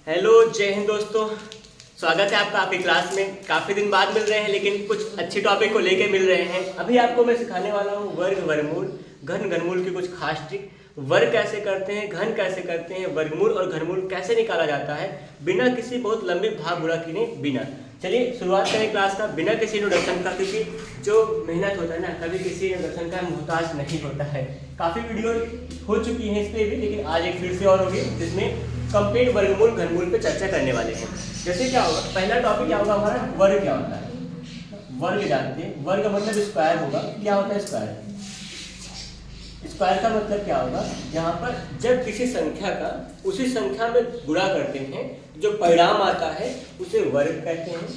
Hello, जय हिंद दोस्तों। स्वागत है आपका आपकी क्लास में। काफ़ी दिन बाद मिल रहे हैं लेकिन कुछ अच्छी टॉपिक को लेके मिल रहे हैं। अभी आपको मैं सिखाने वाला हूँ वर्ग वर्गमूल घन घनमूल की कुछ खास ट्रिक। वर्ग कैसे करते हैं, घन कैसे करते हैं, वर्गमूल और घनमूल कैसे निकाला जाता है बिना किसी बहुत लंबे भाग गुणा किए बिना। चलिए शुरुआत करें क्लास का बिना किसी इंट्रोडक्शन का, क्योंकि जो मेहनत होता है ना कभी किसी इंट्रोडक्शन का मुहताज नहीं होता है। काफ़ी वीडियो हो चुकी हैं इस पर भी, लेकिन आज एक फिर से और होगी जिसमें कंप्लीट वर्गमूल घनमूल पे चर्चा करने वाले हैं। जैसे क्या होगा, पहला टॉपिक क्या होगा हमारा, वर्ग क्या होता है। वर्ग जानते हैं, वर्ग मतलब स्क्वायर होगा। क्या होता है स्क्वायर? स्क्वायर का मतलब क्या होगा, यहाँ पर जब किसी संख्या का उसी संख्या में गुणा करते हैं जो परिणाम आता है उसे वर्ग कहते हैं,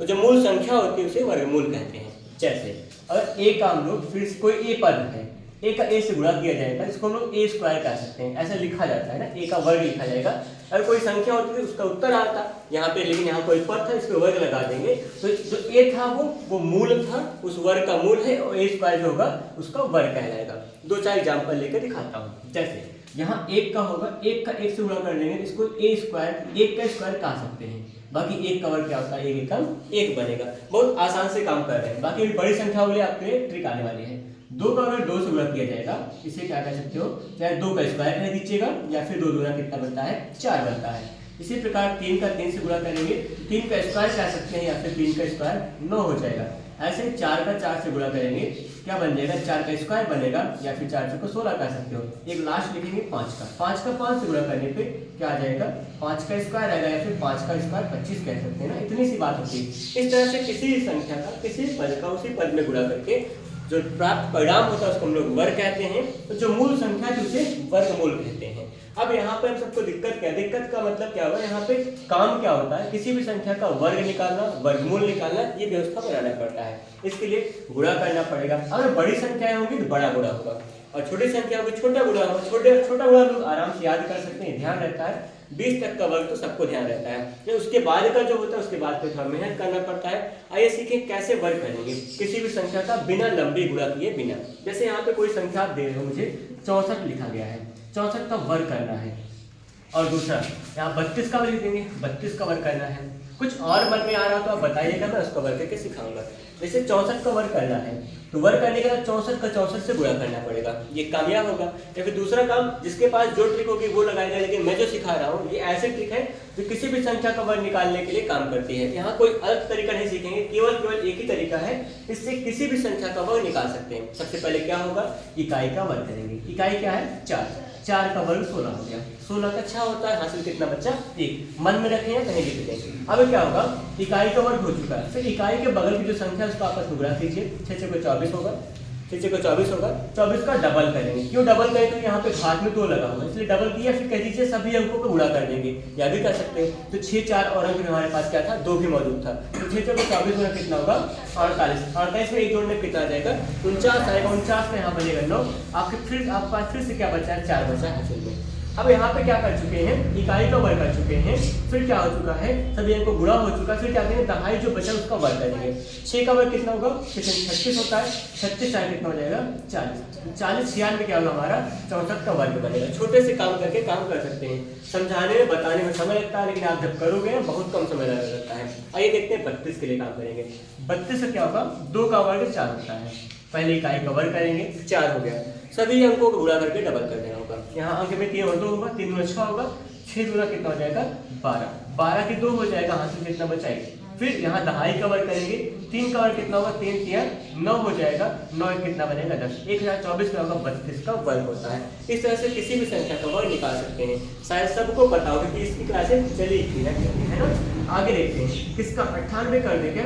और जो मूल संख्या होती है उसे वर्गमूल कहते हैं। जैसे अगर ए का हम लोग फिर कोई ए पद है, ए का ए से गुणा किया जाएगा, इसको हम लोग ए स्क्वायर कह सकते हैं। ऐसा लिखा जाता है ना, ए का वर्ग लिखा जाएगा। अगर कोई संख्या होती है उसका उत्तर आता यहाँ पे, लेकिन यहाँ कोई पद था इस पे वर्ग लगा देंगे, तो जो ए था वो मूल था, उस वर्ग का मूल है, और ए स्क्वायर जो होगा उसका वर्ग कहलाएगा। दो चार एग्जाम्पल लेकर दिखाता हूँ। जैसे यहाँ एक का होगा, एक का एक से गुणा कर लेंगे, इसको ए स्क्वायर, एक का स्क्वायर कह सकते हैं। बाकी एक का वर्ग क्या होता है, एक एकम एक बनेगा। बहुत आसान से काम कर रहे हैं। बाकी बड़ी संख्या वाले आपके लिए ट्रिक आने वाली है। दो का अगर दो से गुणा किया जाएगा, इसे क्या कह सकते हो, चाहे दो का स्क्वायर कह दीजिएगा, या फिर दो दूना कितना बनता है, चार बनता है। इसी प्रकार तीन का तीन से गुणा करेंगे, तीन का स्क्वायर कह सकते हैं, या फिर तीन का स्क्वायर 9 हो जाएगा। ऐसे चार का चार से गुणा करेंगे, क्या बन जाएगा, चार का स्क्वायर बनेगा, या फिर चार को 16 कह सकते हो। एक लास्ट लिखेंगे पाँच का पाँच से गुणा करने पे क्या आ जाएगा, पाँच का स्क्वायर आएगा, या फिर पाँच का स्क्वायर 25 कह सकते हैं ना। इतनी सी बात होती है। इस तरह से किसी संख्या का किसी पद का उसी पद में गुणा करके जो प्राप्त परिणाम होता है उसको हम लोग वर्ग कहते हैं, तो जो मूल संख्या है उसे वर्गमूल कहते हैं। अब यहाँ पर हम सबको दिक्कत क्या है, दिक्कत का मतलब क्या होगा, यहाँ पे काम क्या होता है, किसी भी संख्या का वर्ग निकालना, वर्गमूल निकालना, ये व्यवस्था बनाना पड़ता है। इसके लिए गुणा करना पड़ेगा। अगर बड़ी संख्याएं होंगी तो बड़ा गुणा होगा, और छोटी संख्या होगी छोटा गुणा होगा। छोटा गुणा लोग आराम से याद कर सकते हैं, ध्यान रहता है। 20 तक का वर्ग तो सबको ध्यान रहता है, लेकिन उसके बाद का जो होता है उसके बाद पे थोड़ा मेहनत करना पड़ता है। आइए सीखें कैसे वर्ग करेंगे किसी भी संख्या का बिना लंबी गुणा किए बिना। जैसे यहाँ पे कोई संख्या आप दे रहे हो, मुझे 64 लिखा गया है, 64 का वर्ग करना है। और दूसरा यहाँ 32 का वर्ग देंगे, 32 का वर्ग करना है। कुछ और मन में आ रहा हो तो आप बताइएगा, मैं उसका वर्ग करके सिखाऊंगा। जैसे 64 का वर्ग करना है, तो वर्ग करने के बाद 64 का 64 से गुणा करना पड़ेगा, ये कामयाब होगा। या फिर दूसरा काम, जिसके पास जो ट्रिक होगी वो लगाएगा, लेकिन मैं जो सिखा रहा हूँ ये ऐसे ट्रिक है जो किसी भी संख्या का वर्ग निकालने के लिए काम करती है। यहाँ कोई अलग तरीका नहीं सीखेंगे, केवल एक ही तरीका है, इससे किसी भी संख्या का वर्ग निकाल सकते हैं। सबसे पहले क्या होगा, इकाई का वर्ग करेंगे। इकाई क्या है, 4, 4 का वर्ग 16 हो गया। 16 का 6 होता है, हासिल कितना बच्चा, 1। मन में रखें या कहीं लिख दें। अब क्या होगा, इकाई का वर्ग हो चुका है, फिर इकाई के बगल की जो संख्या है उसको आपस में गुणा कीजिए। 6 को 24 होगा, 6 को 24 होगा। 24 का डबल करेंगे। क्यों डबल करें, तो यहाँ पे घात में 2 लगा हुआ है, इसलिए डबल किया। फिर कह दीजिए सभी अंकों को गुणा कर देंगे, या भी कर सकते हैं। तो 6, 4 और अंक हमारे पास क्या था, 2 भी मौजूद था। तो 6 को 24 गुणा कितना होगा, 48। 48 में एक जोड़ने कितना आ जाएगा, 49 आएगा। 49 में यहाँ बनेगा 9। आपके पास फिर से क्या बचा है, 4 बचा है हासिल में। अब यहाँ पे क्या कर चुके हैं, इकाई का वर्ग कर चुके हैं। फिर क्या हो चुका है, सभी अंक को गुणा हो चुका है। फिर क्या करेंगे, दहाई जो बचा उसका वर्ग करेंगे। 6 का वर्ग कितना होगा, 36 होता है। 36 चाहे कितना हो जाएगा, 40। 40 66 में क्या होगा हमारा, 64 का वर्ग बनेगा। छोटे से काम करके काम कर सकते हैं। समझाने में बताने में समय लगता है, लेकिन आप जब करोगे बहुत कम समय लगता है। आइए देखते हैं 32 के लिए काम करेंगे। 32 से क्या होगा, 2 का वर्ग 4 होता है। पहले इकाई का वर्ग करेंगे, 4 हो गया। सभी अंकों को गुणा करके डबल कर देना होगा। यहाँ अंक में 3 और 2 होगा, 3 दूना 6 होगा। 6 दूना कितना हो जाएगा, 12। 12 के 2 हो जाएगा, हासिल कितना बचाएंगे। फिर यहाँ दहाई का वर्ग करेंगे, 3 का वर्ग कितना होगा, 3 3 9 हो जाएगा। 9 कितना बनेगा, 10। 1024 का होगा, 32 का वर्ग होता है। इस तरह से किसी भी संख्या का वर्ग निकाल सकते हैं। शायद सबको पता होगा कि इसकी क्लासेस चली थी है ना। आगे देखते हैं, किसका 98 कर देंगे।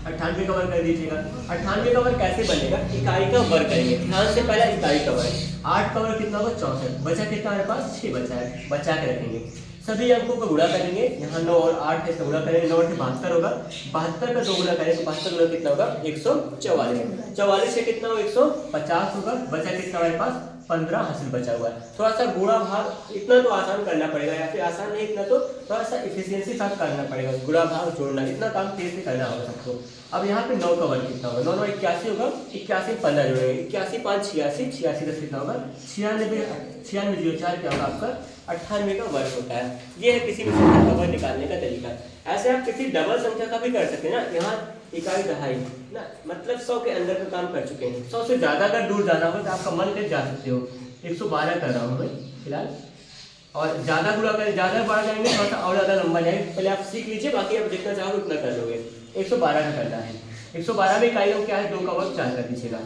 98 का वर्ग कर दीजिएगा। 98 का वर्ग कैसे बनेगा, इकाई का वर्ग करेंगे। ध्यान से पहला इकाई का वर्ग, 8 का वर्ग कितना होगा, 64। बचा कितना हमारे पास, 6 बचा है, बचा के रखेंगे। सभी अंकों को गुणा करेंगे। यहाँ 9 और 8 है, गुणा करेंगे। 9 से 72 होगा। 72 का 2 गुणा करेंगे तो 72 गुणा कितना होगा, 144। 44 से कितना होगा, 150 होगा। बचा कितना हमारे पास, 15 हासिल बचा हुआ है। थोड़ा सा गुणा भाग इतना तो आसान करना पड़ेगा, या फिर आसान नहीं, इतना तो थोड़ा सा इफिशियंसी साथ करना पड़ेगा। गुणा भाग जोड़ना, इतना काम तेज से करना होगा सबको। अब यहाँ पे 9 का वर्ग कितना होगा, 9 9 81 होगा, 81 15 जोड़ेंगे, 81 5 86, 86 10 कितना होगा 96, 96 0 4 क्या होगा आपका 98 का वर्ग होता है। ये है किसी भी संख्या का वर्ग निकालने का तरीका। ऐसे आप किसी डबल संख्या का भी कर सकते हैं ना, यहाँ इकाई दहाई ना, मतलब 100 के अंदर का काम कर चुके हैं। 100 से ज़्यादा अगर दूर जाना हो तो आपका मन कर जा सकते हो। 112 कर रहा हूँ मैं फिलहाल, और ज़्यादा गुणा करें, ज़्यादा बढ़ जाएंगे थोड़ा सा और ज़्यादा लंबा जाएंगे, पहले आप सीख लीजिए, बाकी आप जितना चाहो उतना कर लोगे। 112 का करना है, 112 में इकाई क्या है 2 का वर्ग 4 कर दीजिएगा।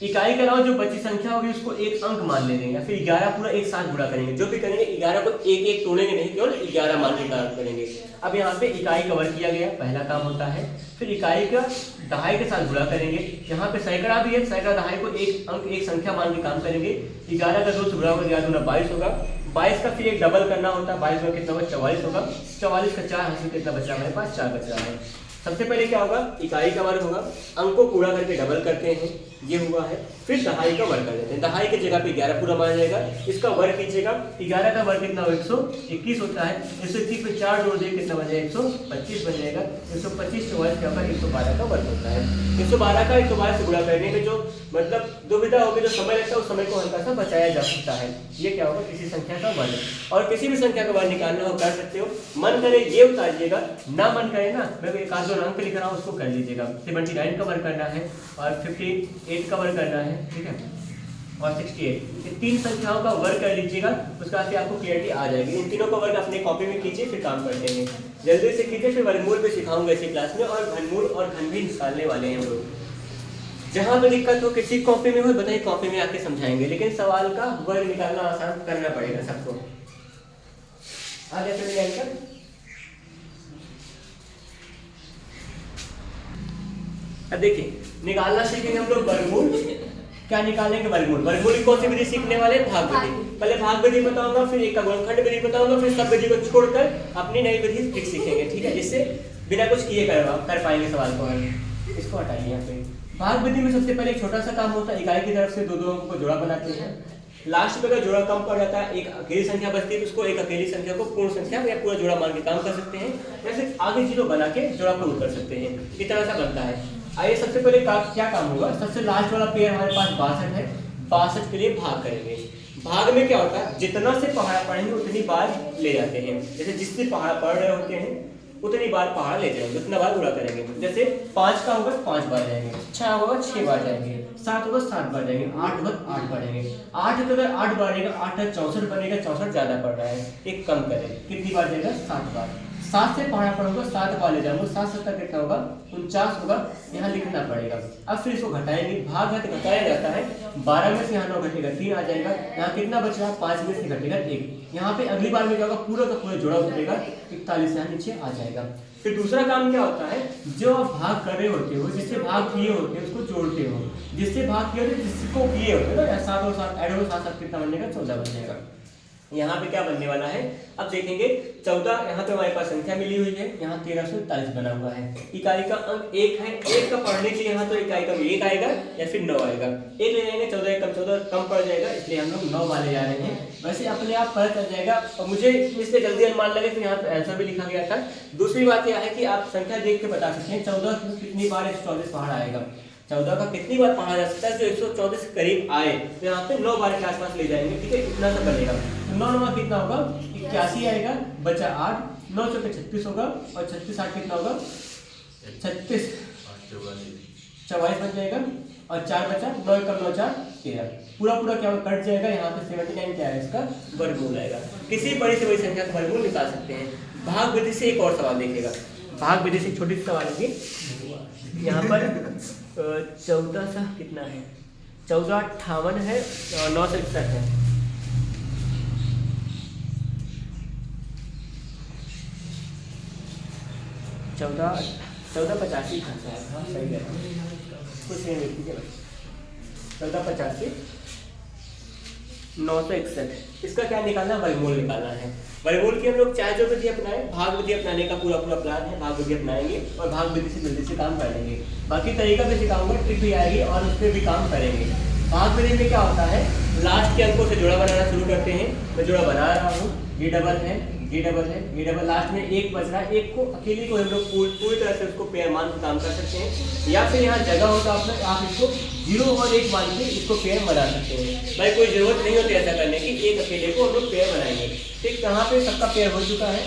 इकाई के अलावा जो बची संख्या होगी उसको एक अंक मान ले देंगे, फिर 11 पूरा एक साथ गुणा करेंगे। जो भी करेंगे 11 को एक एक तोड़ेंगे नहीं, केवल 11 मान के काम करेंगे। अब यहाँ पे इकाई का वर्ग किया गया, पहला काम होता है। फिर इकाई का दहाई के साथ गुणा करेंगे, यहाँ पे सैकड़ा भी है, सैकड़ा दहाई को एक अंक एक संख्या मान के काम करेंगे। 11 का 2 से गुणा होगा, 11 दूना 22 होगा, 22 का फिर एक डबल करना होता है, 22 में कितना होगा 44 होगा, 44 का 4 हासिल कितना बच रहा है हमारे पास 4 बच रहा है। सबसे पहले क्या होगा इकाई का वर्ग होगा, अंक को पूरा करके डबल करते हैं, ये हुआ है। फिर दहाई का वर्ग कर देते हैं, दहाई की जगह पे 11 पूरा माना जाएगा, इसका वर्ग कीजिएगा। 11 का वर्ग कितना होगा 121 होता है, 121 में 4 जोड़ देंगे कितना बन जाएगा 125 बन जाएगा। 125 44 क्या होगा 112 का वर्ग होता है। 112 का 112 से गुणा करने में जो मतलब दुविधा होगी, जो समय लगता है उस समय को हल्का सा बचाया जा सकता है। ये क्या होगा किसी संख्या का वर्ग, और किसी भी संख्या का वर्ग निकालना हो कर सकते हो। मन करे ये उतारिएगा, ना मन करे ना मैं एक आध जो अंक लिख रहा हूँ उसको कर लीजिएगा। 79 का वर्ग करना है और 58 का वर्ग करना है, ठीक है, और 68, ये 3 संख्याओं का वर्ग कर लीजिएगा, उसके बाद से आपको क्लियरिटी आ जाएगी। इन तीनों का वर्ग अपने कॉपी में कीजिए, फिर काम करते हैं। जल्दी से कीजिए, फिर वर्गमूल भी सिखाऊंगा इसी क्लास में, और घनमूल और घन भी निकालने वाले हैं हम लोग। जहां पे दिक्कत हो किसी कॉपी में हो बताइए, कॉपी में आके समझाएंगे, लेकिन सवाल का वर्ग निकालना आसान करना पड़ेगा सबको। आ गया सभी आंसर। अब देखिए निकालना सीखेंगे हम लोग वर्गमूल। क्या निकालेंगे वर्गमूल, वर्गमूल की कौन सी विधि सीखने वाले भाग विधि। पहले भाग विधि बताऊंगा, फिर एक का गुणनखंड विधि बताऊंगा, फिर सब विधि को छोड़कर अपनी नई विधि फिर सीखेंगे, ठीक है, जिससे बिना कुछ किए कर पाएंगे सवाल को। इसको हटाइए यहाँ पे। भाग विधि में सबसे पहले एक छोटा सा काम होता है, इकाई की तरफ से दो दो अंकों को जोड़ा बनाते हैं। लास्ट में अगर जोड़ा कम पड़ जाता है, एक अकेली संख्या बचती है, तो उसको एक अकेली संख्या को पूर्ण संख्या या पूरा जोड़ा मान के काम कर सकते हैं, या फिर आगे जीरो बना के जोड़ा पूर्ण कर सकते हैं। इस तरह सा बनता है। आइए सबसे पहले क्या काम होगा, सबसे लास्ट वाला पेयर हमारे पास 62 है, 62 के लिए भाग करेंगे। भाग में क्या होता है, जितना से पहाड़ पढ़ेंगे उतनी बार ले जाते हैं। जैसे जिससे पहाड़ पढ़ रहे होते हैं उतनी बार पहाड़ ले जाएंगे, उतना बार गुणा करेंगे। जैसे 5 का होगा 5 बार जाएंगे, 6 होगा 6 बार जाएंगे, 7 होगा 7 बार जाएंगे, 8 होगा 8 बार जाएंगे। 8 तो अगर 8 बार जाएगा, 8 है 64 बनेगा, 64 ज्यादा पड़ रहा है, एक कम करें, कितनी बार जाएगा 7 बार। 7 से पहाड़ पर होगा 7 बार ले जाऊंगा, 7 7 कितना होगा 49 होगा, यहाँ लिखना पड़ेगा। अब फिर इसको घटाएंगे, भाग है तो घटाया जाता है, 12 में से यहाँ 9 घटेगा 3 आ जाएगा, यहाँ कितना बच रहा है 5 में से घटेगा 1। यहाँ पे अगली बार में क्या होगा पूरा का पूरा जोड़ा उतरेगा, 41 यहाँ नीचे आ जाएगा। फिर दूसरा काम क्या होता है, जो आप भाग कर रहे होते हो, जिससे भाग किए होते हैं उसको जोड़ते हो, जिससे भाग किए होते जिसको किए होते हो ना, 7 और 7 ऐड हो 7 7 कितना बनेगा 14 बन जाएगा। यहाँ पे क्या बनने वाला है अब देखेंगे, 14 यहाँ पे हमारे पास संख्या मिली हुई है, यहाँ 1341 बना हुआ है। इकाई का अंक 1 है, 1 का पढ़ने के लिए यहाँ तो इकाई का 1 आएगा या फिर 9 आएगा, 1 ले जाएंगे, 14 कम 14 कम पड़ जाएगा, इसलिए हम लोग 9 वाले जा रहे हैं। वैसे अपने आप पता चल जाएगा, और मुझे इसलिए जल्दी अनुमान लगे तो यहाँ पे आंसर भी लिखा गया था। दूसरी बात यह है कि आप संख्या देख के बता सकते हैं 14 कितनी बार 124 पहाड़ आएगा, 14 का कितनी बार पढ़ा जा सकता है, जो 124 के करीब आए तो यहाँ पे 9 बार के आसपास ले जाएंगे, ठीक है, इतना सा बनेगा। तो 9 9 कितना होगा 81 आएगा, बचा 8, 9 चौके 36 होगा, और 36 8 कितना होगा 36 44 बन जाएगा, और 4 बचा, 9 कम 9 4 13, पूरा पूरा क्या कट जाएगा। यहाँ पे 79 क्या है इसका वर्गमूल आएगा। किसी बड़ी से बड़ी संख्या का वर्गमूल निकाल सकते हैं। भाग विधि से एक और सवाल देखिएगा, भाग विधि से छोटी सी सवाल होगी। यहाँ पर 14 सा कितना है, 14 58 है और 9 से 61 है। 14 85 हाँ सही है, कुछ नहीं लिखी है, 14 85 961। इसका क्या निकालना है, वर्गमूल निकालना है। वर्गमूल की हम लोग चाहे जो विधि अपनाएं, भाग विधि अपनाने का पूरा पूरा प्लान है, भाग विधि अपनाएंगे और भाग विधि से जल्दी से काम कर लेंगे। बाकी तरीका भी सिखाऊंगा, ट्रिक भी आएगी और उस पर भी काम करेंगे। भाग विधि में क्या होता है, लास्ट के अंकों से जोड़ा बनाना शुरू करते हैं। मैं जोड़ा बना रहा हूँ, ये डबल है, ये डबल है, ये डबल, लास्ट में एक बच रहा है, एक को अकेले को हम लोग पूरी तरह से उसको पेयर मान काम कर सकते हैं, या फिर यहाँ जगह होता आप इसको 0 और 1 मान के इसको पेयर बना सकते हैं। भाई कोई जरूरत नहीं होती ऐसा करने की, एक अकेले को हम लोग पेयर बनाएंगे। ठीक, यहाँ पे सबका पेयर हो चुका है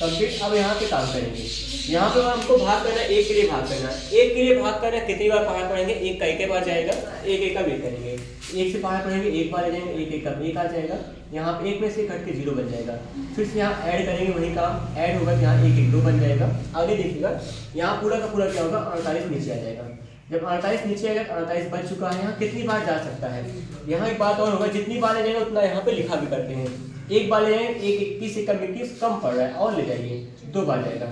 कंप्लीट। अब यहाँ पे काम करेंगे, यहाँ पे हमको भाग करना है, एक के लिए भाग करना है। एक के लिए भाग करना है, कितनी बार पहाड़ पढ़ेंगे, एक का एक बार जाएगा, एक एक का वेट करेंगे, एक से पहाड़ पढ़ेंगे, एक बार जाएंगे, एक एक का एक आ जाएगा, यहाँ पे एक में से कट के 0 बन जाएगा। फिर से यहाँ ऐड करेंगे, वही काम ऐड होगा, यहाँ एक एक 2 बन जाएगा। आगे देखिएगा, यहाँ पूरा का पूरा क्या होगा, 48 नीचे आ जाएगा। जब 48 नीचे आएगा, 48 बच चुका है। यहाँ कितनी बार जा सकता है, यहाँ एक बात और होगा, जितनी बार ले जाएगा उतना यहाँ पे लिखा भी करते हैं। एक बार ले जाएंगे, एक 21 से कम 21 कम पड़ रहा है, और ले जाइए 2 बार जाएगा,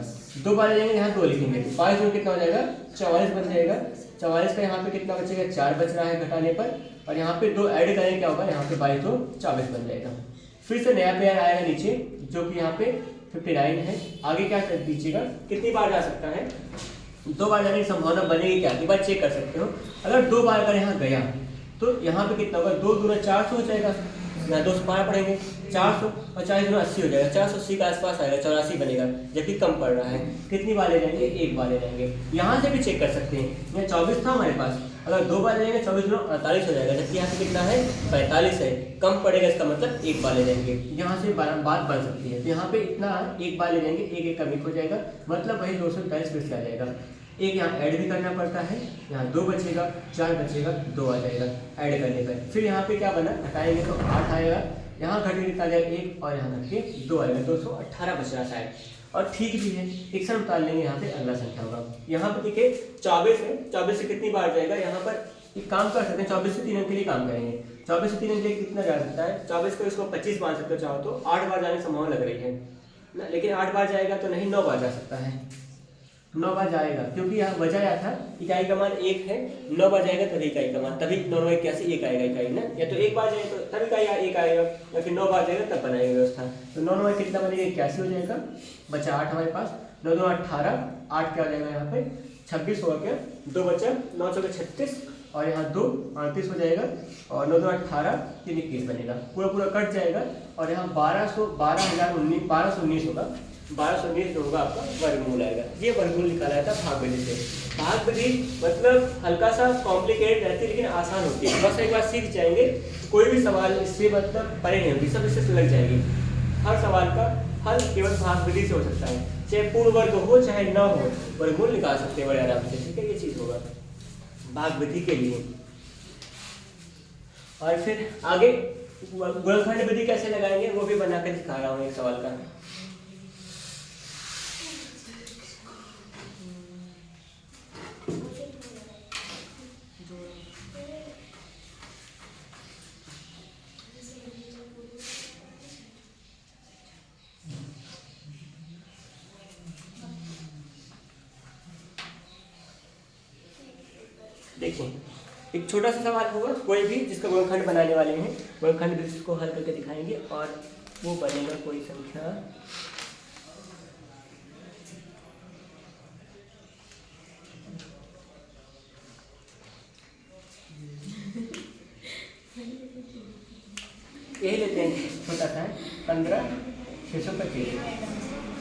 2 बार ले जाएंगे, यहाँ 2 लिखेंगे, 5 में कितना हो जाएगा, 44 बन जाएगा। 44 का यहाँ पे कितना बचेगा, 4 बच रहा है घटाने पर, और यहाँ पे 2 ऐड करें, क्या होगा, यहाँ पे 22 तो 24 बन जाएगा। फिर से नया पेयर आएगा नीचे, जो कि यहाँ पे 59 है। आगे क्या कर दीजिएगा, कितनी बार जा सकता है, 2 बार जाने की संभावना बनेगी क्या, एक बार चेक कर सकते हो। अगर 2 बार अगर यहाँ गया तो यहाँ पे कितना होगा, 2 दूना 400 हो जाएगा, यहाँ 2 से बार पढ़ेंगे, 400 और 40 दूना 80 हो जाएगा, 480 के आसपास आएगा, 84 बनेगा, जबकि कम पड़ रहा है। कितनी बार ले जाएंगे, एक बार ले जाएंगे। यहाँ से भी चेक कर सकते हैं, यहाँ 24 था हमारे पास, अगर 2 बार ले जाएंगे 24 दूना 48 हो जाएगा, जबकि यहाँ से कितना है, 45 है, कम पड़ेगा, इसका मतलब एक बार ले जाएंगे। यहाँ से बात बन सकती है, तो यहाँ पे इतना एक बार ले जाएंगे, एक एक का मिक हो जाएगा, मतलब वही 245 फिर से आ जाएगा। एक यहाँ ऐड भी करना पड़ता है, यहाँ 2 बचेगा, 4 बचेगा, 2 आ जाएगा ऐड करने पर। फिर यहाँ पे क्या बना, घटाएंगे तो 8 आएगा, यहाँ घट के कितना आ जाएगा, 1, और यहाँ घट के 2 आएगा, 218 बच रहा शायद, और ठीक भी है। एक सर उतार लेंगे, यहाँ पे अगला संख्या होगा। यहाँ पे देखिए 24 है, 24 से कितनी बार जाएगा, यहाँ पर एक काम कर सकते हैं, 24 से 3 अंक के लिए काम करेंगे। 24 से 3 अंक के लिए कितना जा सकता है, 24 को इसको 25 मान सकते हो चाहो तो, 8 बार जाने की संभावना लग रही है ना, लेकिन 8 बार जाएगा तो नहीं, 9 बार जा सकता है, 9 बार जाएगा, क्योंकि यहाँ वजह आया था इकाई का मान 1 है, 9 बार जाएगा तभी इकाई का मान, तभी 9 9 81 1 आएगा इकाई ना, या तो 1 बार जाएगा तो तभी इकाई 1 आएगा, या फिर 9 बार जाएगा तब बनाएंगे व्यवस्था। तो 9 9 कितना बनेगा, 81 हो जाएगा, बचा 8 हमारे पास, 9 2 18, 8 क्या हो जाएगा यहाँ पे 26 होगा, क्या 2 बचा, 9 4 36, और यहाँ 2 38 हो जाएगा, और 9 2 18 3 21 बनेगा, पूरा पूरा कट जाएगा, और यहाँ 1219 होगा, 1219 जो होगा आपका वर्गमूल आएगा। ये वर्गमूल निकाला था भाग विधि से। भाग विधि मतलब हल्का सा कॉम्प्लिकेट रहती है, लेकिन आसान होती है, बस एक बार सीख जाएंगे, कोई भी सवाल इससे मतलब परे नहीं होगी, सब इससे लग जाएगी। हर सवाल का हल केवल भाग विधि से हो सकता है, चाहे पूर्ण वर्ग हो चाहे न हो, वर्गमूल निकाल सकते हैं बड़े आराम से। ठीक है, ये चीज होगा भाग विधि के लिए। और फिर आगे गुणनखंड विधि कैसे लगाएंगे वो भी बना कर दिखा रहा हूँ एक सवाल का। देखिए एक छोटा सा सवाल होगा, कोई भी जिसका गुणनखंड बनाने वाले हैं, गुणनखंड विधि को हल करके दिखाएंगे, और वो बनेगा कोई संख्या यही लेते हैं, छोटा सा है 15,625।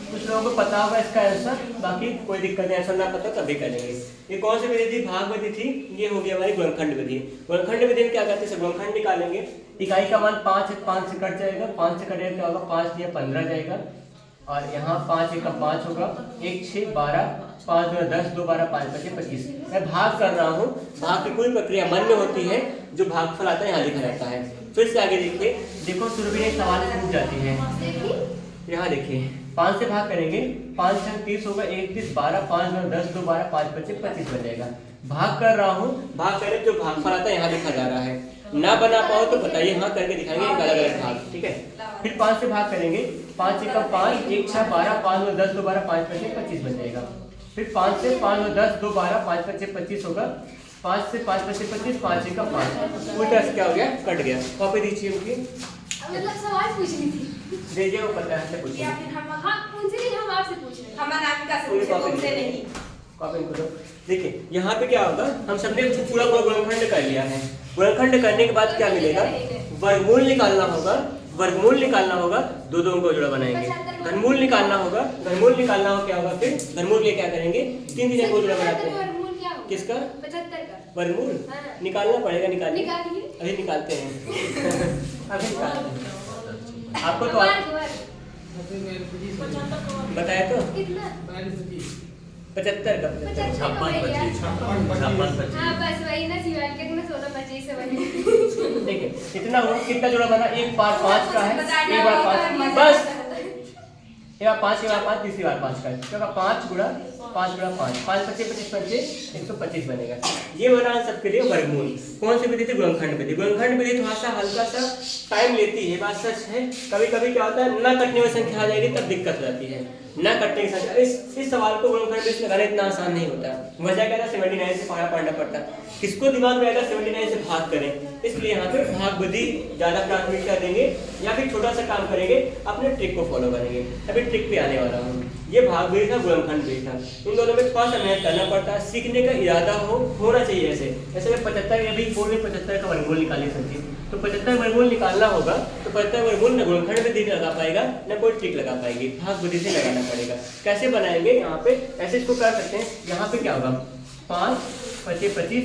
कुछ लोगों को पता होगा इसका आंसर, बाकी कोई दिक्कत नहीं, आंसर ना पता तभी करेंगे। ये कौन सी विधि थी, भाग विधि थी, ये हो गई हमारी गुणनखंड विधि। गुणनखंड विधि में क्या करते हैं, गुणनखंड निकालेंगे, इकाई का मान 5 है, 5 से कट जाएगा, 5 से कटेगा क्या होगा, 5 दिया 15 जाएगा, और यहाँ 5 1 का 5 होगा, 1 6 12, 5 2 10, 2 12 5 5 25। मैं भाग कर रहा हूँ, भाग की कोई प्रक्रिया मन में होती है, जो भागफल आता है यहाँ लिखा रहता है। फिर से आगे देखिए, देखो सुरभि ने सवाल पूछ जाती है, यहाँ देखिए 5 से भाग करेंगे, 5 से 30 होगा, 1 30 12, 5 2 10, 2 12 5 25 25 बन जाएगा। भाग कर रहा हूँ, भाग करें जो भागफल आता है यहाँ लिखा जा रहा है, ना बना पाओ तो बताइए, हाँ करके दिखाएंगे एक अलग अलग भाग। ठीक है, फिर 5 से भाग करेंगे, 5 1 का 5, 1 6 12, 5 2 10, 2 12 5 25 25 बन जाएगा। फिर 5 से 5 2 10, 2 12 5 25 25 होगा, 5 से 5 25 25, 5 1 का 5, उल्टा से क्या हो गया, कट गया। कॉपी दीजिए उनकी, मतलब सवाल पूछनी थी, दीजिए वो पता है पूछिए, या फिर हम उनसे नहीं, हम आपसे पूछ रहे हैं, हम अनामिका से पूछ रहे हैं, तुमसे नहीं। कॉपी करो। देखिए यहाँ पे क्या होगा, हम सबने पूरा गुणनखंड कर लिया है, गुणनखंड करने के बाद क्या मिलेगा, वर्गमूल निकालना होगा, वर्गमूल निकालना होगा, दो दो अंकों का जोड़ा बनाएंगे। घनमूल निकालना होगा, घनमूल निकालना हो क्या होगा फिर घनमूल के क्या करेंगे, तीन तीन अंकों का जोड़ा बनाते हैं। किसका 75 का वर्गमूल हाँ। निकालना पड़ेगा, निकालिए निकालिए। अभी निकालते हैं अभी निकालते हैं। आपको तो बताया तो कितना 75 का 75 का छप्पन भैया। पच्चीस छप्पन हाँ बस वही ना शिवालिक में 16 25 है वही। देखिए कितना हुआ, कितना जोड़ा बना, एक बार 5 का है, बताना एक बार होगा, 5 मजा बस, आता है। एक बार 5 एक बार 5 तीसरी बार 5 का है, तो 5 गुणा 5 गुणा 5 5 25 25 25 125 बनेगा। ये बना सबके लिए वर्गमूल। कौन सी विधि थी, गुणनखंड विधि। गुणनखंड विधि थोड़ा सा हल्का सा टाइम लेती है, बात सच है। कभी कभी क्या होता है, ना कटने वाली संख्या आ जाएगी तब दिक्कत हो जाती है, ना कटने की संख्या। इस सवाल को गुणनखंड विधि लगाना इतना आसान नहीं होता। वजह क्या था, 79 से पारा पढ़ना पड़ता। किसको दिमाग में आएगा 79 से भाग करें, इसलिए यहाँ पे भाग विधि ज्यादा प्राथमिकता देंगे, या फिर छोटा सा काम करेंगे, अपने ट्रिक को फॉलो करेंगे। अभी ट्रिक पे आने वाला हूँ। ये भाग विधि था, गुणनखंड विधि था। इन दोनों में थोड़ा सा मेहनत करना पड़ता है, सीखने का इरादा होना चाहिए। ऐसे में 75 अभी पूरे 75 का वर्गमूल निकालिए समझिए, तो 75 वर्गमूल निकालना होगा, तो 75 वर्गमूल न गुणनखंड विधि लगा पाएगा न कोई ट्रिक लगा पाएगी, भाग विधि से लगाना पड़ेगा। कैसे बनाएंगे, यहाँ पे ऐसे इसको कर सकते हैं। यहाँ पे क्या होगा, 5 25 25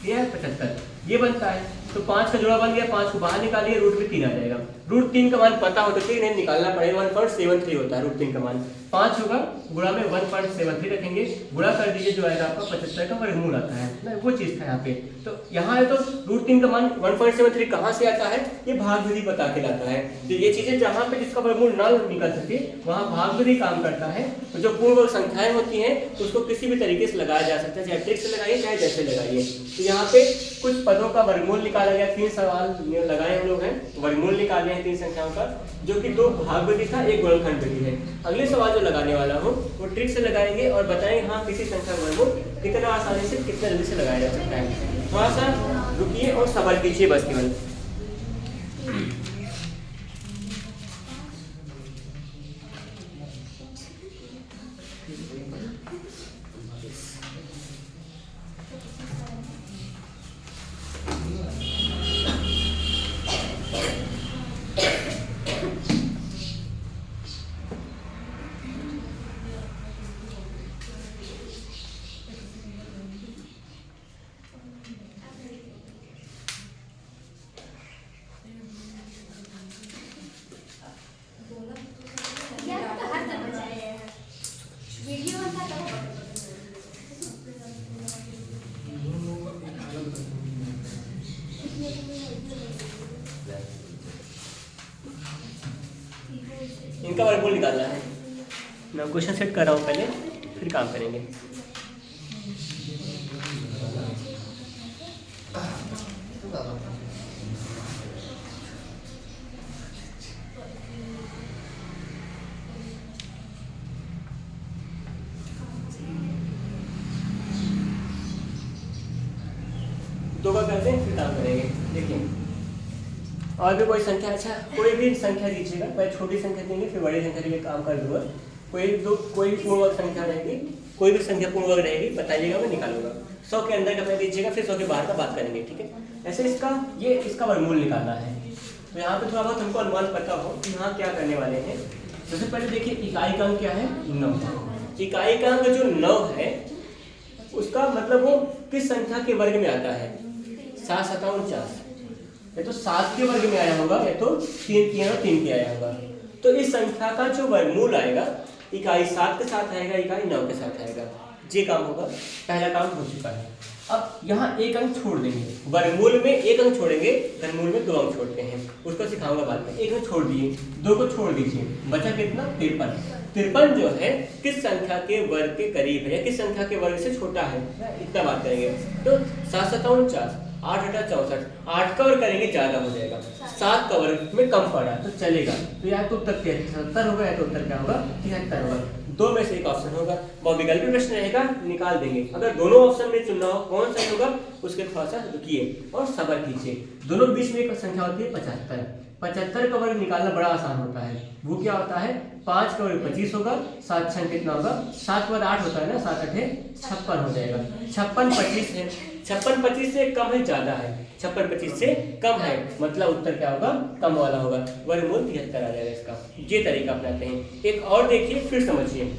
75 ये बनता है, तो 5 का जोड़ा बन गया। 5 को बाहर निकालिए, रूट में 3 आ जाएगा। रूट 3 का मान पता हो तो ठीक, नहीं निकालना पड़ेगा। 1.73 होता है रूट 3 का मान। 5 होगा, गुणा में 1.73 रखेंगे, गुणा कर दीजिए, जो आएगा आपका 75 का वर्गमूल आता है ना, वो चीज था यहाँ पे। तो यहाँ है तो रूट 3 का मान 1.73 कहाँ से आता है, ये भाग विधि बता के लाता है। तो ये चीजें जहाँ पे जिसका वर्गमूल ना निकल सके वहाँ भाग विधि काम करता है। तो जो पूर्ण वर्ग संख्याएं होती हैं उसको किसी भी तरीके से लगाया जा सकता है, चाहे ट्रिक से लगाइए चाहे जैसे लगाइए। तो यहाँ पे कुछ पदों का वर्गमूल निकाला गया, 3 सवाल लगाए हम लोग हैं, वर्गमूल निकाले हैं 3 संख्याओं का, जो कि 2 भाग विधि था, 1 गुणनखंड विधि है। अगले सवाल जो लगाने वाला हूँ वो ट्रिक से लगाएंगे और बताएंगे हाँ किसी संख्या का वर्गमूल कितना आसानी से कितना जल्दी से लगाया जा सकता है। थोड़ा सा रुकिए और सब्र कीजिए बस केवल। यार तो हर तरफ जाए वीडियो बनता तो इनका वर्गमूल निकालना है। मैं क्वेश्चन सेट कर रहा हूँ पहले, फिर काम करेंगे। दो का करते हैं फिर काम करेंगे। देखिए और भी कोई संख्या, अच्छा कोई भी संख्या दीजिएगा, पहले छोटी संख्या देंगे फिर बड़ी संख्या देंगे, काम कर दूंगा। कोई भी पूर्ण वर्ग संख्या रहेगी, कोई भी संख्या पूर्ण वर्ग रहेगी बताइएगा, मैं निकालूंगा। 100 के अंदर का पहले दीजिएगा, फिर 100 के बाहर का बात करेंगे, ठीक है। ऐसे इसका वर्गमूल निकालना है। तो यहाँ पे थोड़ा बहुत हमको अनुमान पता हो कि यहाँ क्या करने वाले हैं। सबसे पहले देखिए इकाई का अंक क्या है, 9। इकाई का अंक जो 9 है उसका मतलब वो किस संख्या के वर्ग में आता है, 7 7 49, या तो 7 के वर्ग में आया होगा या तो 3 के आया होगा। तो इस संख्या का जो वर्गमूल आएगा, इकाई 7 के साथ आएगा, इकाई 9 के साथ आएगा। ये काम होगा, पहला काम हो चुका है। अब यहाँ एक अंक छोड़ देंगे, वर्गमूल में एक अंक छोड़ेंगे, घनमूल में 2 अंक छोड़ते हैं, उसको सिखाऊंगा बाद में। एक अंक छोड़ दिए, 2 को छोड़ दीजिए, बचा कितना 53। 53 जो है किस संख्या के वर्ग के करीब है या किस संख्या के वर्ग से छोटा है, इतना बात करेंगे। तो 7 7 49, 8 8 64, 8 का वर्ग करेंगे ज्यादा हो जाएगा, 7 का वर्ग में कम पड़ा तो चलेगा। तो या तो उत्तर 73 होगा या तो उत्तर क्या होगा 73 होगा। 2 में से एक ऑप्शन होगा। बहुत विकल्पी प्रश्न रहेगा, निकाल देंगे। अगर दोनों ऑप्शन में चुनना हो कौन सही होगा उसके थोड़ा सा रुकिए और सब्र कीजिए। दोनों के बीच में एक संख्या होती है 75। 75 का वर्ग निकालना बड़ा आसान होता है। वो क्या होता है, 5 का वर्ग 25 होगा, 7 छंग कितना होगा, 7 के बाद 8 होता है ना, 7 8 56 हो जाएगा। 56 25 है, 56 25 से कम है ज़्यादा है, 56 25 से कम है, मतलब उत्तर क्या होगा, कम वाला होगा, वर्गमूल 73 आ जाएगा इसका। ये तरीका अपनाते हैं। एक और देखिए फिर समझिए,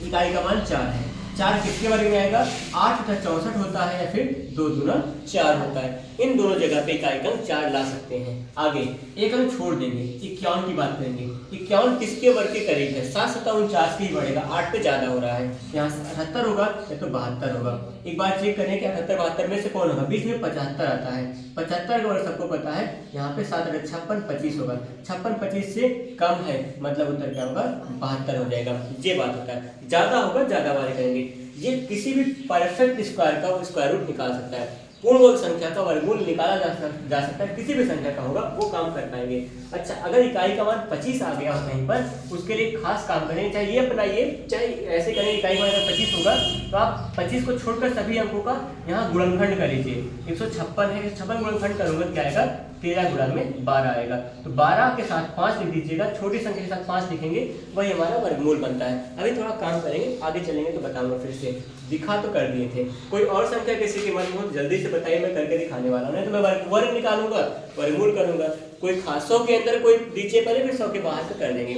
इकाई का मान 4 है, 4 किसके वर्ग में आएगा, 8 तथा 64 होता है या फिर 2 दूना 4 होता है। इन दोनों जगह पे इकाई का अंक 4 ला सकते हैं। आगे एक अंक छोड़ देंगे, 51 की बात करेंगे। 51 किसके वर्ग के करीब है, 7 7 49 के ही बढ़ेगा, 8 पे ज्यादा हो रहा है, यहाँ 78 होगा या तो 72 होगा। एक बार चेक करें कि 78 72 में से कौन होगा, बीच में 75 आता है, 75 का वर्ग सबको पता है, यहाँ पे 7 56 25 होगा, 56 25 से कम है, मतलब उत्तर क्या होगा, 72 हो जाएगा। ये बात होता है, ज्यादा होगा ज्यादा वाले करेंगे। ये किसी भी परफेक्ट स्क्वायर का स्क्वायर रूट निकाल सकता है, पूर्ण वर्ग संख्या का वर्गमूल निकाला जा सकता है, किसी भी संख्या का होगा वो काम कर पाएंगे। अच्छा, अगर इकाई का मान 25 आ गया हो कहीं पर, उसके लिए खास काम करें, चाहे ये अपनाइए चाहे ऐसे करें। इकाई मान अगर 25 होगा तो आप 25 को छोड़कर सभी अंकों का यहाँ गुणनखंड कर लीजिए। 156 है, 156 गुणनखंड करूंगा क्या आएगा, 13 गुणा में 12 आएगा, तो 12 के साथ 5 लिख दीजिएगा, छोटी संख्या के साथ 5 लिखेंगे, वही हमारा वर्गमूल बनता है। अभी थोड़ा काम करेंगे, आगे चलेंगे तो बताऊंगा। फिर से दिखा तो कर दिए थे, कोई और संख्या किसी के मन में जल्दी से बताइए, मैं करके दिखाने वाला हूँ, नहीं तो मैं वर्ग निकालूंगा, वर्गमूल करूंगा। कोई खास 100 के अंदर कोई दीजिए पहले, फिर 100 के बाहर से कर देंगे।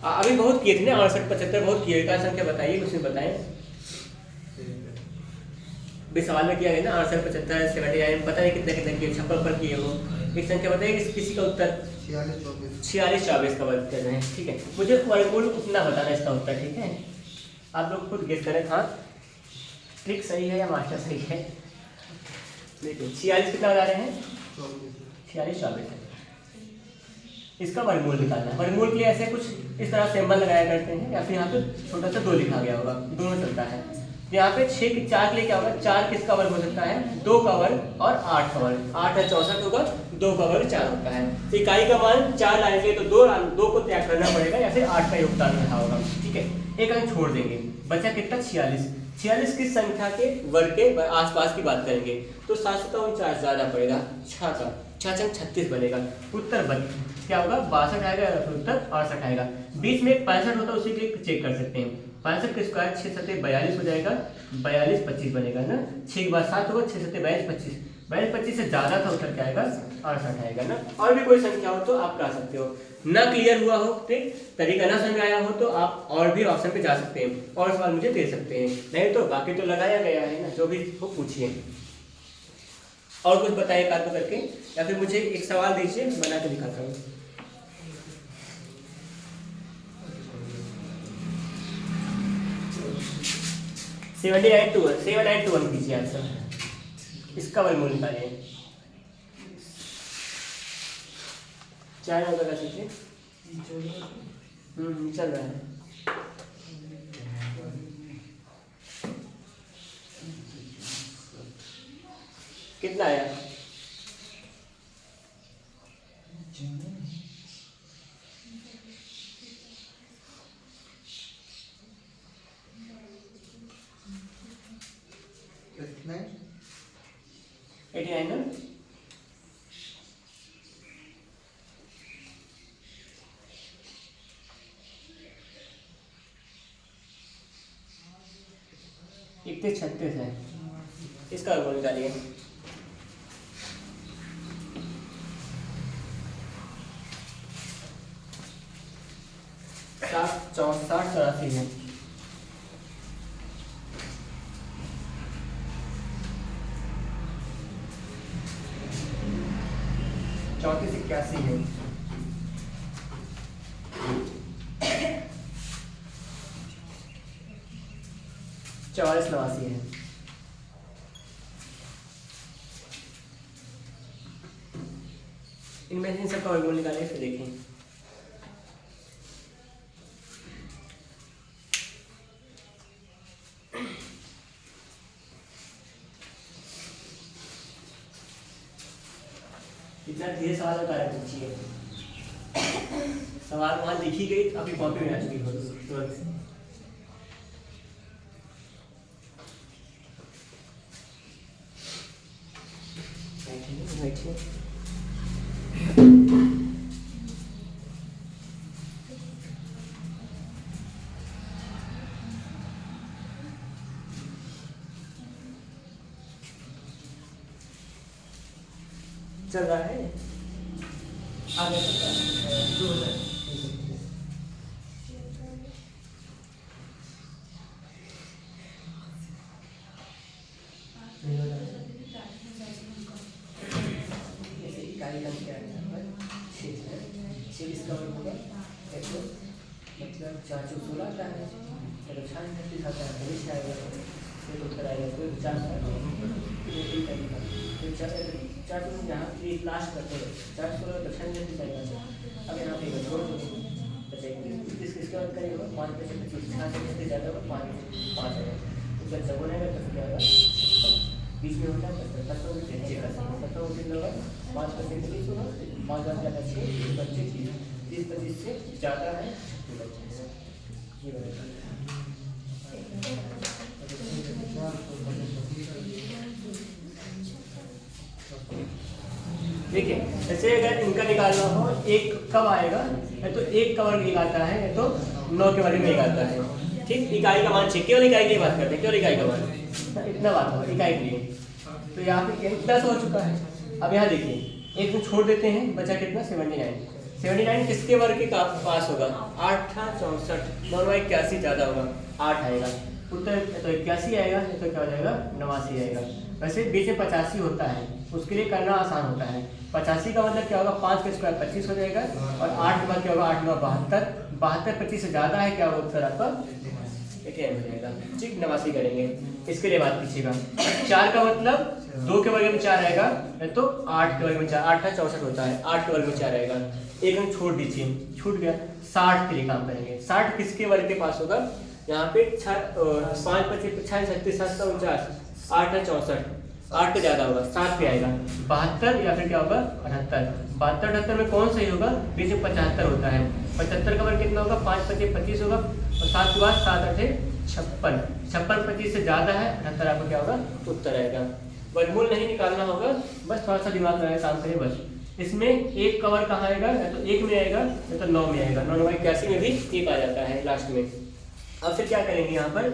अभी बहुत किए थे ना, 68 75 बहुत किए, क्या संख्या बताइए, कुछ बताएं। भी सवाल में किया गया ना, 68 75 79, पता नहीं कितने कितने किए, 56 पर किए हो। एक संख्या बताइए किसी का उत्तर, 46 24 का वर्ग कर रहे हैं, ठीक है। मुझे वर्गमूल उतना बताना इसका उत्तर, ठीक है। आप लोग खुद गेस करें, हाँ ट्रिक सही है या मास्टर सही है। देखिए 46 कितना बता रहे हैं, 46 24 है, इसका वर्गमूल निकालना है। वर्गमूल के लिए ऐसे कुछ इस तरह सिंबल लगाया करते हैं, या फिर यहाँ पे छोटा सा 2 लिखा गया होगा, दोनों चलता है। यहाँ पे 6 4 के लिए क्या होगा, 4 किसका वर्ग हो सकता है, 2 का वर्ग और 8 का वर्ग, 8 है 64 होगा, 2 का वर्ग 4 होता है। तो इकाई का मान 4 लाएंगे तो 2 को त्याग करना पड़ेगा, या फिर 8 का योगदान रहा होगा, ठीक है। एक अंक छोड़ देंगे, बचा कितना, 46। 46 किस संख्या के वर्ग के आसपास की बात करेंगे, तो 7 49 ज्यादा पड़ेगा, 6 का 6 छंग 36 बनेगा, उत्तर क्या होगा, 62 आएगा, उत्तर 68 आएगा। बीच में 65 होता है, उसी के चेक कर सकते हैं, 65 के स्क्वायर 6 7 42 हो जाएगा, 42 25 बनेगा ना, 6 के बाद 7 होगा, 6 7 42 25, 42 25 से ज्यादा था, उत्तर क्या आएगा, 68 आएगा ना। और भी कोई संख्या हो तो आप कर सकते हो, ना क्लियर हुआ हो, ठीक तरीका ना समझ आया हो तो आप और भी ऑप्शन पे जा सकते हैं और सवाल मुझे दे सकते हैं, नहीं तो बाकी तो लगाया गया है ना, जो भी हो पूछिए। और कुछ बताइए काटो करके, या फिर मुझे एक सवाल दीजिए, बना के दिखाता हूँ। सेवन एट टू वन कीजिए आंसर, इसका वर्गमूल निकालिए। 4 होगा का सीखिए, चल रहा है। कितना आया, कितना 89 ना। इतने 36 है, इसका वर्गमूल निकालिए। 60 84 है, 34 81 है, 44 89 है। इनमें से इन सबका वर्गमूल निकालिए, फिर देखें। इतना धीरे सवाल बता रहे पूछिए, सवाल वहां लिखी गई, अभी कॉपी में आ चुकी हो। बैठिए। चल रहा है आगे मतलब 4 चौक 16 आता है, तो 36 आता है, भविष्य आएगा, फिर उत्तर आएगा, फिर 4 चौक यहाँ लास्ट करते हैं 4 16 तो 36 आएगा। अब यहाँ पे छोड़ दो इसके बाद करेगा 5 पैसे 25 66 ज़्यादा होगा 5 आएगा, तो जब जब बनेगा तो क्या होगा 20 में होता है 70 होगा 5 पैसे 30 होगा 5 ज़्यादा 6 25 30 25 से ज़्यादा है ये बनेगा। देखिए जैसे अगर इनका निकालना हो एक कब आएगा, या तो एक का वर्ग एक आता है, या तो 9 के वर्ग में एक आता है। ठीक, इकाई का मान चाहिए, केवल इकाई की बात करते हैं, केवल इकाई का मान इतना बात होगा इकाई के लिए। तो यहाँ पे 10 हो चुका है। अब यहाँ देखिए एक को छोड़ देते हैं, बचा कितना 79 किसके वर्ग के पास होगा 8 64 9 81 ज़्यादा होगा 8 आएगा, उत्तर तो 81 आएगा, तो क्या हो जाएगा 89 आएगा। वैसे बीच में 85 होता है, उसके लिए करना आसान होता है। 85 का मतलब क्या होगा 5 का स्क्वायर 25 हो जाएगा, और 8 के बाद क्या होगा 8 9 72 72 25 से ज़्यादा है, क्या होगा उत्तर आपका 88 हो जाएगा। ठीक, 89 करेंगे, इसके लिए बात कीजिएगा। 4 का मतलब 2 के वर्ग में 4 आएगा, तो 8 के वर्ग में 4 8 64 होता है, 8 के वर्ग में 4 आएगा। एक अंक छोड़ दीजिए, छूट गया। 60 के लिए काम करेंगे। 60 किसके वर्ग के पास होगा, यहाँ पे 5 25 36 37 49 8 64 8 पे ज़्यादा होगा 7 पे आएगा। 72 या फिर क्या होगा 78 72 78 में कौन सही होगा, बीच में 75 होता है। 75 का वर्ग कितना होगा 5 25 25 होगा, और 7 के बाद 7 8 56 56 25 से ज़्यादा है 78 आपको क्या होगा उत्तर आएगा। वर्गमूल नहीं निकालना होगा, बस थोड़ा सा दिमाग लगाए काम करें बस। इसमें एक का वर्ग कहाँ आएगा, या तो 1 में आएगा या तो 9 में आएगा। 9 9 81 में भी 1 आ जाता है लास्ट में। अब फिर क्या करेंगे, यहाँ पर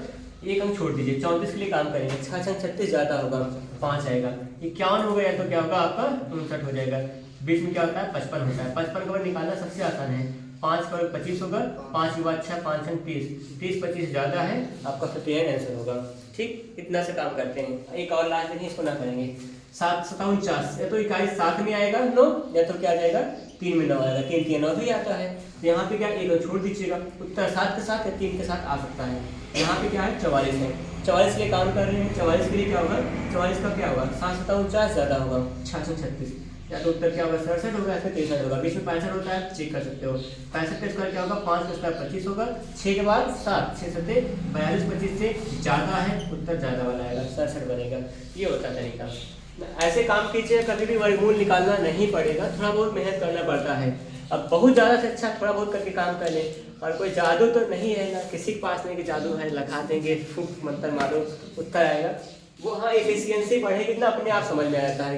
एक हम छोड़ दीजिए, 34 के लिए काम करेंगे। 6 36 ज़्यादा होगा 5 आएगा। 51 हो गया तो क्या होगा आपका 59 हो जाएगा। बीच में क्या होता है 55 होता है। 55 का वर्ग निकालना सबसे आसान है। 5 का वर्ग 25 होगा, 5 के बाद 6 5 30 30 25 ज़्यादा है, आपका 51 आंसर होगा। ठीक, इतना से काम करते हैं। एक और लास्ट दिन इसको ना करेंगे। 7 7 49 या तो इकाई 7 में आएगा 9, या तो क्या आ जाएगा 3 में 9 आएगा। 3 3 9 भी आता है, तो यहाँ पे क्या एक छोड़ दीजिएगा, उत्तर 7 के साथ या 3 के साथ आ सकता है। यहाँ पे क्या है 44 है, 44 के लिए काम कर रहे हैं। 44 के लिए क्या होगा, 44 का क्या होगा 7 7 49 ज़्यादा होगा 6 36, या तो उत्तर क्या होगा 67 होगा, या फिर 63 होगा। बीच में 65 होता है, चेक कर सकते हो। 65 का स्क्वायर क्या होगा 5 का स्क्वायर 25 होगा, 6 के बाद 7 6 7 42 25 से ज़्यादा है, उत्तर ज़्यादा वाला आएगा 67 बनेगा। ये होता है तरीका। ऐसे काम कीजिए, कभी भी वर्गमूल निकालना नहीं पड़ेगा, थोड़ा बहुत मेहनत करना पड़ता है। अब बहुत ज़्यादा से अच्छा थोड़ा बहुत करके काम कर लें, और कोई जादू तो नहीं है ना, किसी के पास नहीं कि जादू है लगा देंगे फूक मंत्र मारो उत्तर आएगा। वो हाँ एफिशिएंसी बढ़ेगी ना, अपने आप समझ में आता है।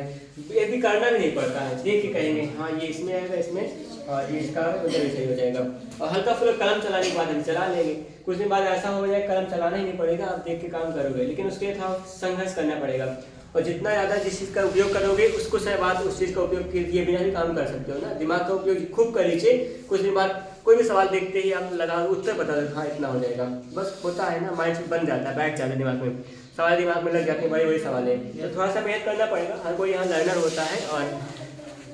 ये भी करना भी नहीं पड़ता है, देख के कहेंगे हाँ ये इसमें आएगा, इसमें और ये इसका उधर भी सही हो जाएगा। और हल्का फुल्का कलम चलाने के बाद हम चला लेंगे। कुछ दिन बाद ऐसा हो जाए कलम चलाना ही नहीं पड़ेगा, आप देख के काम करोगे, लेकिन उसके लिए थोड़ा संघर्ष करना पड़ेगा। और जितना ज़्यादा जिस चीज़ का उपयोग करोगे उसको शायद बाद उस चीज़ का उपयोग किए बिना भी काम कर सकते हो ना। दिमाग का उपयोग खूब कर लीजिए, कुछ दिन बाद कोई भी सवाल देखते ही आप लगाओ उत्तर बता दो, हाँ इतना हो जाएगा। बस होता है ना, माइंड बन जाता है, बैठ जाता है दिमाग में, सवाल दिमाग में लग जाते हैं, बड़े बड़े सवाल है। तो थोड़ा सा मेहनत करना पड़ेगा, हर कोई यहाँ लर्नर होता है। और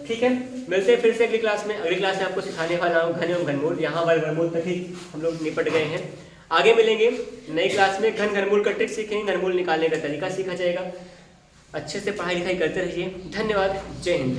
ठीक है, मिलते हैं फिर से अगली क्लास में। अगली क्लास में आपको सिखाने वाला हूँ घन एवं घनमूल। यहाँ वर्गमूल तक ही हम लोग निपट गए हैं, आगे मिलेंगे नई क्लास में। घन घनमूल का ट्रिक सीखेंगे, घनमूल निकालने का तरीका सीखा जाएगा। अच्छे से पढ़ाई लिखाई करते रहिए। धन्यवाद, जय हिंद।